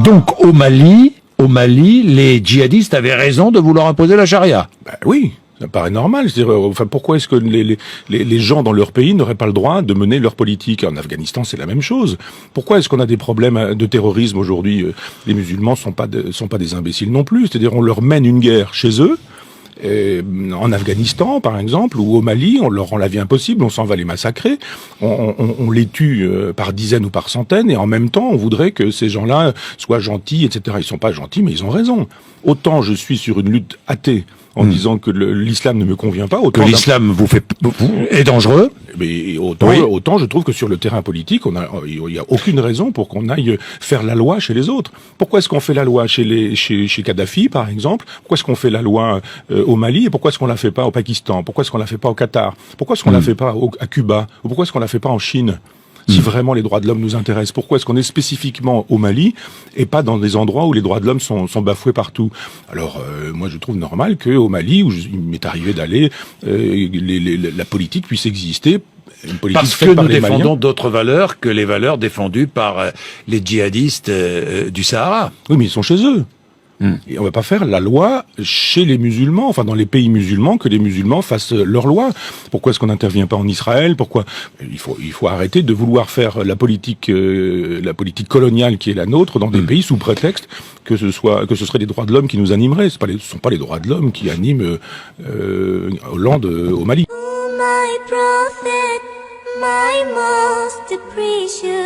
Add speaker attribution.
Speaker 1: Donc au Mali, les djihadistes avaient raison de vouloir imposer la charia.
Speaker 2: Ben oui, ça paraît normal. C'est-à-dire, enfin, pourquoi est-ce que les gens dans leur pays n'auraient pas le droit de mener leur politique? En Afghanistan, c'est la même chose. Pourquoi est-ce qu'on a des problèmes de terrorisme aujourd'hui? Les musulmans sont pas des imbéciles non plus. C'est-à-dire, on leur mène une guerre chez eux. En Afghanistan, par exemple, ou au Mali, on leur rend la vie impossible, on s'en va les massacrer, on les tue par dizaines ou par centaines, et en même temps, on voudrait que ces gens-là soient gentils, etc. Ils sont pas gentils, mais ils ont raison. Autant je suis sur une lutte athée, en disant que l'islam ne me convient pas, autant
Speaker 1: que l'islam est dangereux.
Speaker 2: Mais autant je trouve que sur le terrain politique, il y a aucune raison pour qu'on aille faire la loi chez les autres. Pourquoi est-ce qu'on fait la loi chez Kadhafi, par exemple? Pourquoi est-ce qu'on fait la loi au Mali? Et pourquoi est-ce qu'on la fait pas au Pakistan? Pourquoi est-ce qu'on la fait pas au Qatar? Pourquoi est-ce qu'on la fait pas à Cuba? Ou pourquoi est-ce qu'on la fait pas en Chine? Si vraiment les droits de l'homme nous intéressent, pourquoi est-ce qu'on est spécifiquement au Mali et pas dans des endroits où les droits de l'homme sont bafoués partout? Alors, moi, je trouve normal qu'au Mali, où il m'est arrivé d'aller, la politique puisse exister. Une politique
Speaker 1: parce que nous défendons d'autres valeurs que les valeurs défendues par les djihadistes du Sahara.
Speaker 2: Oui, mais ils sont chez eux. Et on va pas faire la loi chez les musulmans, enfin dans les pays musulmans, que les musulmans fassent leur loi. Pourquoi est-ce qu'on n'intervient pas en Israël? Pourquoi il faut arrêter de vouloir faire la politique coloniale qui est la nôtre dans des pays sous prétexte que ce serait les droits de l'homme qui nous animeraient. Ce sont pas les droits de l'homme qui animent Hollande au Mali.
Speaker 3: My prophet, my most precious.